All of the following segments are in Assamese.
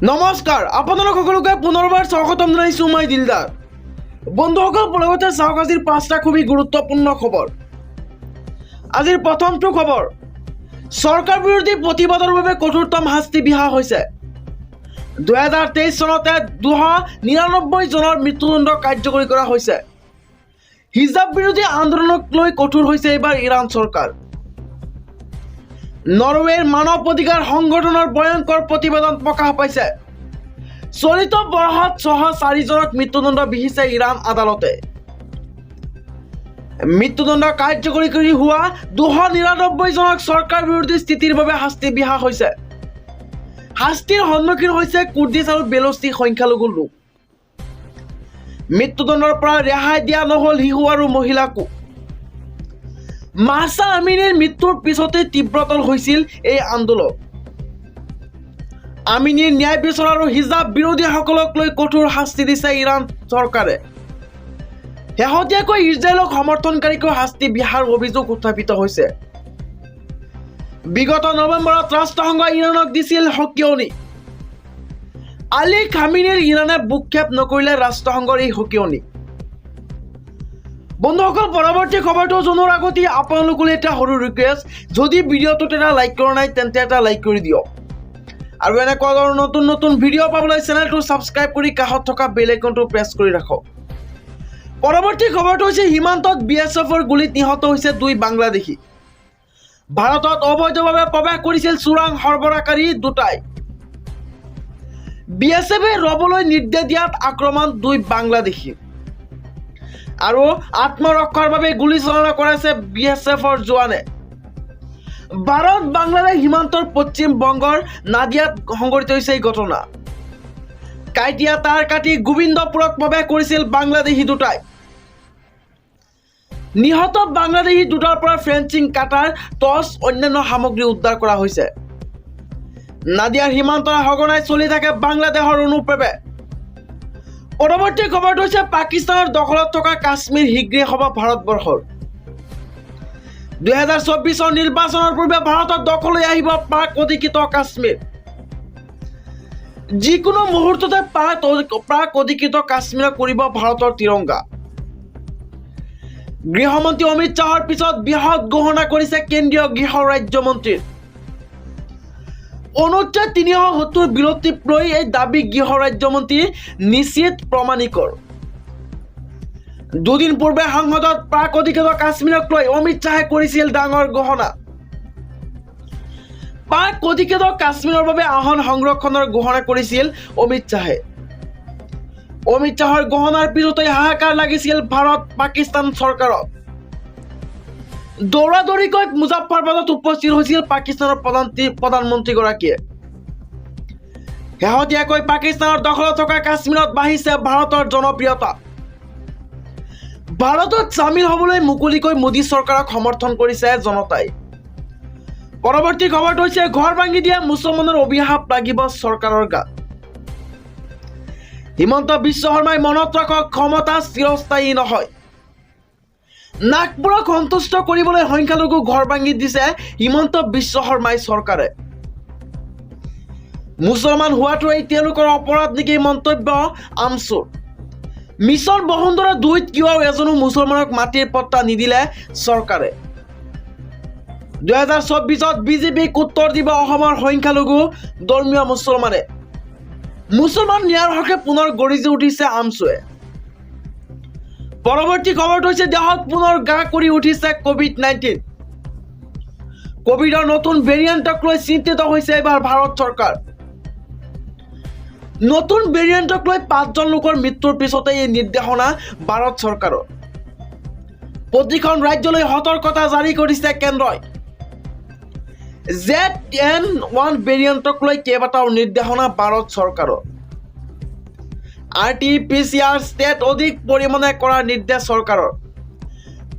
নমস্কাৰ আপোনালোক সকলোকে পুনৰবাৰ স্বাগতম জনাইছোঁ মই দিলদাৰ বন্ধুসকল পৰৱৰ্তী চাওক আজিৰ পাঁচটা খুবেই গুৰুত্বপূৰ্ণ খবৰ আজিৰ প্ৰথমটো খবৰ চৰকাৰ বিৰোধী প্ৰতিবাদৰ বাবে কঠোৰতম শাস্তি বিহা হৈছে 2023 চনতে 299 জনৰ মৃত্যুদণ্ড কাৰ্যকৰী কৰা হৈছে হিজাব বিৰোধী আন্দোলনক লৈ কঠোৰ হৈছে এবাৰ ইৰাণ চৰকাৰ নৰৱেৰ মানৱ অধিকাৰ সংগঠনৰ ভয়ংকৰ প্ৰতিবেদন প্ৰকাশ পাইছে চলিত বৰ্ষত 604 জনক মৃত্যুদণ্ড বিহিছে ইৰাণ আদালতে মৃত্যুদণ্ড কাৰ্যকৰী কৰি হোৱা 299 জনক চৰকাৰ বিৰোধী স্থিতিৰ বাবে শাস্তি বিহা হৈছে শাস্তিৰ সন্মুখীন হৈছে কুৰ্দিছ আৰু বেলুচি সংখ্যালঘু লোক মৃত্যুদণ্ডৰ পৰা ৰেহাই দিয়া নহল শিশু আৰু মহিলাকো মাহসা আমিনীৰ মৃত্যুৰ পিছতে তীব্ৰতৰ হৈছিল এই আন্দোলন আমিনীৰ ন্যায় বিচাৰ আৰু হিজাব বিৰোধীসকলক লৈ কঠোৰ শাস্তি দিছে ইৰাণ চৰকাৰে শেহতীয়াকৈ ইজৰাইলক সমৰ্থনকাৰীকো শাস্তি বিহাৰ অভিযোগ উত্থাপিত হৈছে বিগত নৱেম্বৰত ৰাষ্ট্ৰসংঘই ইৰাণক দিছিল সকিয়নি আলী খামিনীৰ ইৰাণে বুকক্ষেপ নকৰিলে ৰাষ্ট্ৰসংঘৰ এই সকিয়নি বন্ধুসকল পৰৱৰ্তী খবৰটো জনোৱাৰ আগতে আপোনালোকলৈ এটা সৰু ৰিকুৱেষ্ট যদি ভিডিঅ'টোত এটা লাইক কৰা নাই তেন্তে এটা লাইক কৰি দিয়ক আৰু এনেকুৱা ধৰণৰ নতুন নতুন ভিডিঅ' পাবলৈ চেনেলটো ছাবস্ক্ৰাইব কৰি কাষত থকা বেল আইকনটো প্ৰেছ কৰি ৰাখক পৰৱৰ্তী খবৰটো হৈছে সীমান্তত বিএছএফৰ গুলীত নিহত হৈছে দুই বাংলাদেশী ভাৰতত অবৈধভাৱে প্ৰৱেশ কৰিছিল চোৰাং সৰবৰাহকাৰী দুটাই বিএছএফে ৰবলৈ নিৰ্দেশ দিয়াত আক্ৰমণ দুই বাংলাদেশী আৰু আত্মৰক্ষাৰ বাবে গুলি চালনা কৰাইছে বিএছএফৰ জোৱানে ভাৰত বাংলাদেশ সীমান্তৰ পশ্চিম বংগৰ নাদিয়াত সংঘটিত হৈছে এই ঘটনা কাইটিয়া তাৰ কাটি গোবিন্দপুৰত প্ৰৱেশ কৰিছিল বাংলাদেশী দুটাই নিহত বাংলাদেশী দুটাৰ পৰা ফেন্সিং কাটাৰ টৰ্চ অন্যান্য সামগ্ৰী উদ্ধাৰ কৰা হৈছে নাদিয়াৰ সীমান্তৰ সঘনাই চলি থাকে বাংলাদেশৰ অনুপ্ৰৱেশ পৰৱৰ্তী খবৰটো হৈছে পাকিস্তানৰ দখলত থকা কাশ্মীৰ শীঘ্ৰেই হ'ব ভাৰতবৰ্ষৰ 2024 নিৰ্বাচনৰ পূৰ্বে ভাৰতৰ দখলৈ আহিব পাক অধিকৃত কাশ্মীৰ যিকোনো মুহূৰ্ততে পাক অধিকৃত কাশ্মীৰক কৰিব ভাৰতৰ তিৰংগা গৃহমন্ত্ৰী অমিত শ্বাহৰ পিছত বৃহৎ ঘোষণা কৰিছে কেন্দ্ৰীয় গৃহ ৰাজ্যমন্ত্ৰী অনুচ্ছেদ 370 বিৰতি লৈ এই দাবী গৃহ ৰাজ্যমন্ত্ৰী নিশ্চিত প্ৰমাণিকৰ দুদিন পূৰ্বে সংসদত পাক অধিকৃত কাশ্মীৰক লৈ অমিত শ্বাহে কৰিছিল ডাঙৰ ঘোষণা পাক অধিকৃত কাশ্মীৰৰ বাবে আসন সংৰক্ষণৰ ঘোষণা কৰিছিল অমিত শ্বাহে অমিত শ্বাহৰ ঘোষণাৰ পিছতে হাহাকাৰ লাগিছিল ভাৰত পাকিস্তান চৰকাৰত দৌৰাদৌৰিকৈ মুজাফ্ফৰবাদত উপস্থিত হৈছিল পাকিস্তানৰ প্ৰধানমন্ত্ৰীগৰাকীয়ে শেহতীয়াকৈ পাকিস্তানৰ দখলত থকা কাশ্মীৰত বাঢ়িছে ভাৰতৰ জনপ্ৰিয়তা ভাৰতত চামিল হ'বলৈ মুকলিকৈ মোদী চৰকাৰক সমৰ্থন কৰিছে জনতাই পৰৱৰ্তী খবৰটো হৈছে ঘৰ ভাঙি দিয়া মুছলমানৰ অভিশাপ লাগিব চৰকাৰৰ গাত হিমন্ত বিশ্ব শৰ্মাই মনত ৰাখক ক্ষমতা চিৰস্থায়ী নহয় নাগপুৰক সন্তুষ্ট কৰিবলৈ সংখ্যালঘু ঘৰ ভাঙি দিছে হিমন্ত বিশ্ব শৰ্মাই চৰকাৰে মুছলমান হোৱাটোৱেই তেওঁলোকৰ অপৰাধ নেকি মন্তব্য আমচুৰ মিছন বসুন্ধৰা 2ত কিয় এজনো মুছলমানক মাটিৰ পট্টা নিদিলে চৰকাৰে 2024ত বিজেপিক উত্তৰ দিব অসমৰ সংখ্যালঘু ধৰ্মীয় মুছলমান ন্যায়ৰ হকে পুনৰ গৰিজি উঠিছে আমচুৱে পৰৱৰ্তী খবৰটো হৈছে দেশত পুনৰ গা কৰি উঠিছে কোভিড-19 কোভিডৰ নতুন ভেৰিয়েণ্টক লৈ চিন্তিত হৈছে এবাৰ ভাৰত চৰকাৰ নতুন ভেৰিয়েণ্টক লৈ 5 জন লোকৰ মৃত্যুৰ পিছতে এই নিৰ্দেশনা ভাৰত চৰকাৰৰ প্ৰতিখন ৰাজ্যলৈ সতৰ্কতা জাৰি কৰিছে কেন্দ্ৰই ZN1 ভেৰিয়েণ্টক লৈ কেইবাটাও নিৰ্দেশনা ভাৰত চৰকাৰৰ RT-PCR ষ্টেট অধিক পৰিমাণে কৰাৰ নিৰ্দেশ চৰকাৰৰ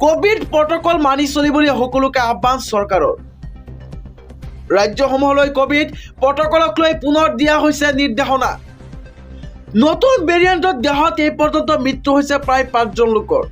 কোভিড প্ৰটকল মানি চলিবলৈ সকলোকে আহ্বান চৰকাৰৰ ৰাজ্যসমূহলৈ কোভিড প্ৰটকলক লৈ পুনৰ দিয়া হৈছে নিৰ্দেশনা নতুন ভেৰিয়েণ্টত দেশত এই পৰ্যন্ত মৃত্যু হৈছে প্ৰায় 5 জন লোকৰ